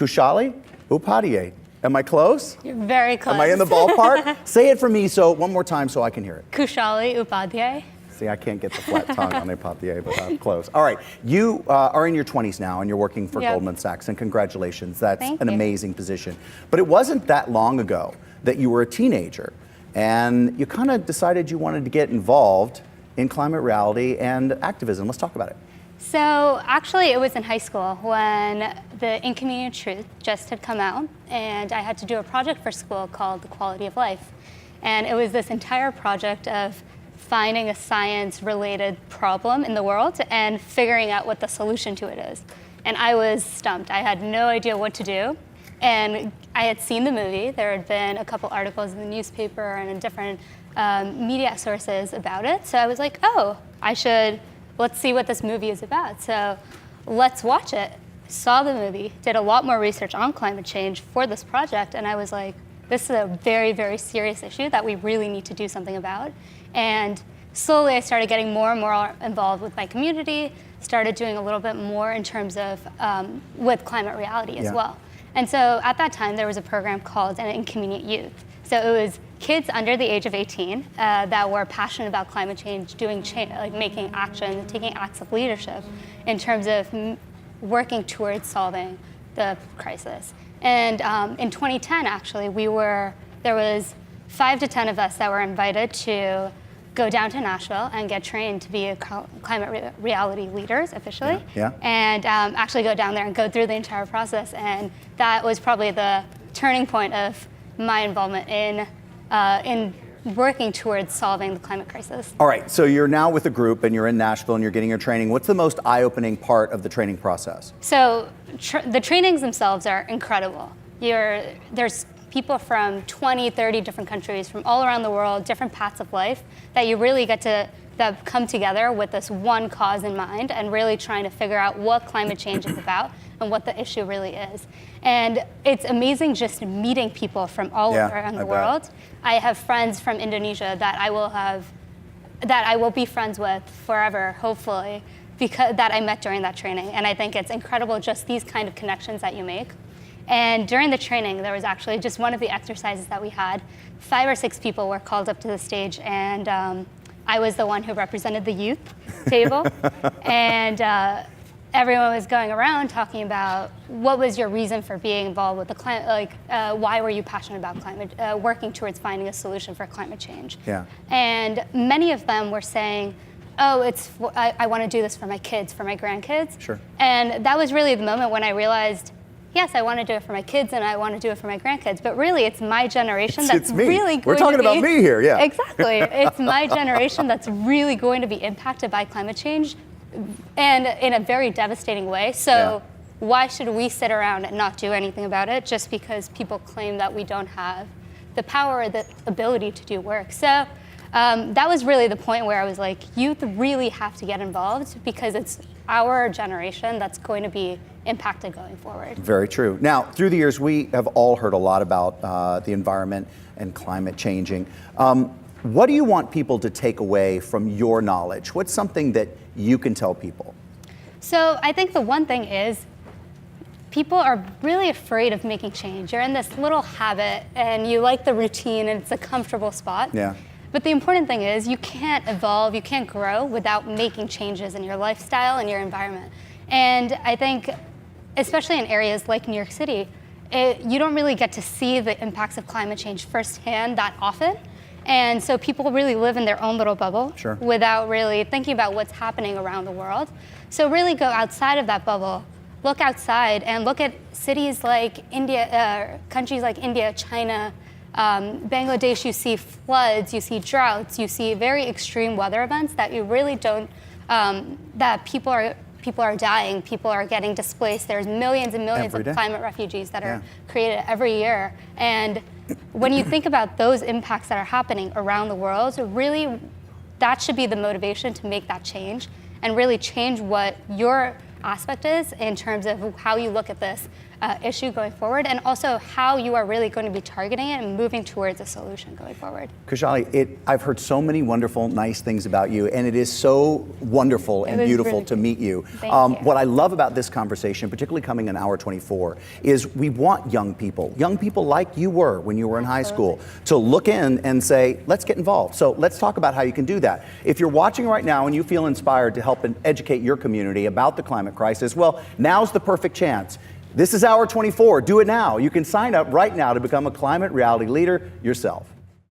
Khushali Upadhyay. Am I close? You're very close. Am I in the ballpark? Say it for me one more time so I can hear it. Khushali Upadhyay. See, I can't get the flat tongue on Upadhyay, but I'm close. All right, you are in your 20s now and you're working for Goldman Sachs, and congratulations, that's an amazing position. But it wasn't that long ago that you were a teenager and you kind of decided you wanted to get involved in climate reality and activism. Let's talk about it. So actually it was in high school when The Inconvenient Truth just had come out, and I had to do a project for school called The Quality of Life. And it was this entire project of finding a science-related problem in the world and figuring out what the solution to it is. And I was stumped. I had no idea what to do. And I had seen the movie. There had been a couple articles in the newspaper and in different media sources about it. So I was like, oh, let's see what this movie is about. So let's watch it. Saw the movie, did a lot more research on climate change for this project, and I was like, this is a very, very serious issue that we really need to do something about. And slowly I started getting more and more involved with my community, started doing a little bit more in terms of with climate reality as well. And so at that time, there was a program called An Inconvenient Youth. So it was kids under the age of 18 that were passionate about climate change, making action, taking acts of leadership in terms of working towards solving the crisis. And in 2010, actually, there was 5 to 10 of us that were invited to go down to Nashville and get trained to be climate reality leaders officially. And actually go down there and go through the entire process. And that was probably the turning point of my involvement in working towards solving the climate crisis. All right, so you're now with a group and you're in Nashville and you're getting your training. What's the most eye-opening part of the training process? So the trainings themselves are incredible. There's people from 20, 30 different countries from all around the world, different paths of life, that you really get to that come together with this one cause in mind and really trying to figure out what climate change is about and what the issue really is. And it's amazing just meeting people from all around the world. I have friends from Indonesia that I will be friends with forever, hopefully, because that I met during that training. And I think it's incredible just these kind of connections that you make. And during the training, there was actually just one of the exercises that we had. 5 or 6 people were called up to the stage, and I was the one who represented the youth table. And everyone was going around talking about what was your reason for being involved with the climate, why were you passionate about climate, working towards finding a solution for climate change. And many of them were saying, oh, I want to do this for my kids, for my grandkids. And that was really the moment when I realized, yes, I want to do it for my kids and I want to do it for my grandkids, but really it's my generation that's really going to be... We're talking about me here, Exactly. It's my generation that's really going to be impacted by climate change, and in a very devastating way. So why should we sit around and not do anything about it just because people claim that we don't have the power or the ability to do work? So that was really the point where I was like, youth really have to get involved because it's our generation that's going to be impacted going forward. Very true. Now, through the years, we have all heard a lot about the environment and climate changing. What do you want people to take away from your knowledge? What's something that you can tell people? So I think the one thing is people are really afraid of making change. You're in this little habit and you like the routine and it's a comfortable spot. But the important thing is you can't evolve, you can't grow without making changes in your lifestyle and your environment. And I think, especially in areas like New York City, you don't really get to see the impacts of climate change firsthand that often. And so people really live in their own little bubble without really thinking about what's happening around the world. So really go outside of that bubble, look outside and look at cities like India, countries like India, China, Bangladesh. You see floods, you see droughts, you see very extreme weather events that you really don't, that people are dying, people are getting displaced. There's millions and millions of climate refugees that are created every year. And when you think about those impacts that are happening around the world, really that should be the motivation to make that change and really change what your aspect is in terms of how you look at this issue going forward, and also how you are really going to be targeting it and moving towards a solution going forward. Khushali, I've heard so many wonderful, nice things about you, and it is so wonderful and beautiful really to meet you. Thank you. What I love about this conversation, particularly coming in hour 24, is we want young people like you were when you were in high school, to look in and say, let's get involved. So let's talk about how you can do that. If you're watching right now and you feel inspired to help and educate your community about the climate crisis, well, now's the perfect chance. This is hour 24. Do it now. You can sign up right now to become a climate reality leader yourself.